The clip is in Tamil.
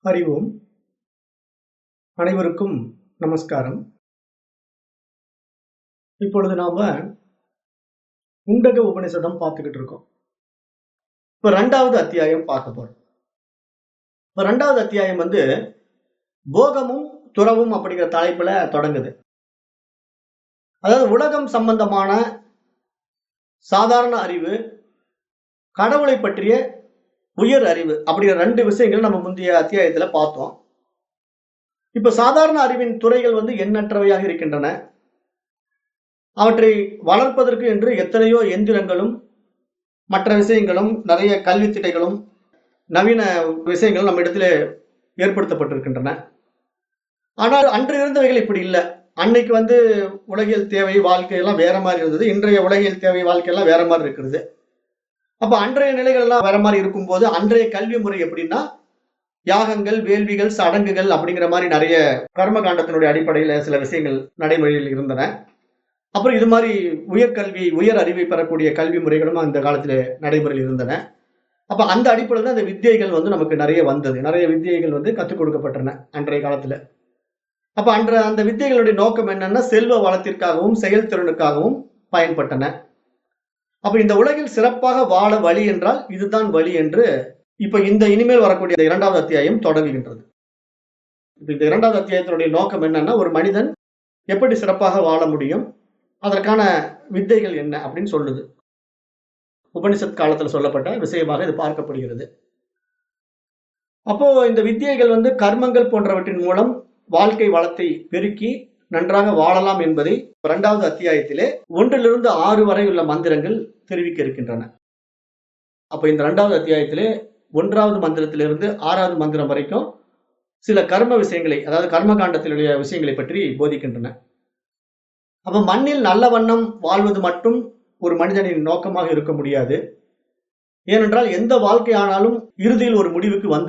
அறிவோம். அனைவருக்கும் நமஸ்காரம். இப்பொழுது நாம முண்டக உபநிஷதம் பார்த்துக்கிட்டு இருக்கோம். இப்ப 2வது அத்தியாயம் பார்க்க போறோம். இப்ப 2வது அத்தியாயம் போகமும் துறவும் அப்படிங்கிற தலைப்புல தொடங்குது. அதாவது உலகம் சம்பந்தமான சாதாரண அறிவு, கடவுளை பற்றிய உயர் அறிவு அப்படிங்கிற 2 விஷயங்கள் நம்ம முந்தைய அத்தியாயத்துல பார்த்தோம். இப்ப சாதாரண அறிவின் துறைகள் எண்ணற்றவையாக இருக்கின்றன. அவற்றை வளர்ப்பதற்கு என்று எத்தனையோ எந்திரங்களும் மற்ற விஷயங்களும் நிறைய கல்வி திட்டைகளும் நவீன விஷயங்களும் நம்ம இடத்துல ஏற்படுத்தப்பட்டிருக்கின்றன. ஆனால் அன்று இருந்தவைகள் இப்படி இல்லை. அன்னைக்கு உலகியல் தேவை வாழ்க்கையெல்லாம் வேற மாதிரி இருந்தது. இன்றைய உலகியல் தேவை வாழ்க்கையெல்லாம் வேற மாதிரி இருக்கிறது. அப்ப அன்றைய நிலைகள் எல்லாம் வேற மாதிரி இருக்கும்போது அன்றைய கல்வி முறை எப்படின்னா யாகங்கள், வேள்விகள், சடங்குகள் அப்படிங்கிற மாதிரி நிறைய கர்ம காண்டத்தினுடைய அடிப்படையில சில விஷயங்கள் நடைமுறையில் இருந்தன. அப்புறம் இது மாதிரி உயர்கல்வி, உயர் அறிவை பெறக்கூடிய கல்வி முறைகளும் அந்த காலத்துல நடைமுறையில் இருந்தன. அப்ப அந்த அடிப்படையில் அந்த வித்தியைகள் நமக்கு நிறைய வந்தது. நிறைய வித்தியைகள் கற்றுக் கொடுக்கப்பட்டன அன்றைய காலத்துல. அப்ப அந்த வித்தியைகளுடைய நோக்கம் என்னன்னா செல்வ வளத்திற்காகவும் செயல்திறனுக்காகவும் பயன்பட்டன. அப்ப இந்த உலகில் சிறப்பாக வாழ வழி என்றால் இதுதான் வழி என்று இப்ப இந்த இனிமேல் வரக்கூடிய 2வது அத்தியாயம் தொடங்குகின்றது. இப்ப இந்த 2வது அத்தியாயத்தினுடைய நோக்கம் என்னன்னா ஒரு மனிதன் எப்படி சிறப்பாக வாழ முடியும், அதற்கான வித்தைகள் என்ன அப்படின்னு சொல்லுது. உபனிஷத் காலத்துல சொல்லப்பட்ட விஷயமாக இது பார்க்கப்படுகிறது. அப்போ இந்த வித்தியைகள் கர்மங்கள் போன்றவற்றின் மூலம் வாழ்க்கை வளத்தை பெருக்கி நன்றாக வாழலாம் என்பதை 2வது அத்தியாயத்திலே 1 to 6 வரை உள்ள மந்திரங்கள் தெரிவிக்க இருக்கின்றன. அப்ப இந்த 2வது அத்தியாயத்திலே 1வது மந்திரத்திலிருந்து 6வது மந்திரம் வரைக்கும் சில கர்ம விஷயங்களை, அதாவது கர்ம காண்டத்திலுடைய விஷயங்களை பற்றி போதிக்கின்றன. அப்ப மண்ணில் நல்ல வண்ணம் வாழ்வது மட்டும் ஒரு மனிதனின் நோக்கமாக இருக்க முடியாது. ஏனென்றால் எந்த வாழ்க்கை ஆனாலும் இறுதியில் ஒரு முடிவுக்கு வந்து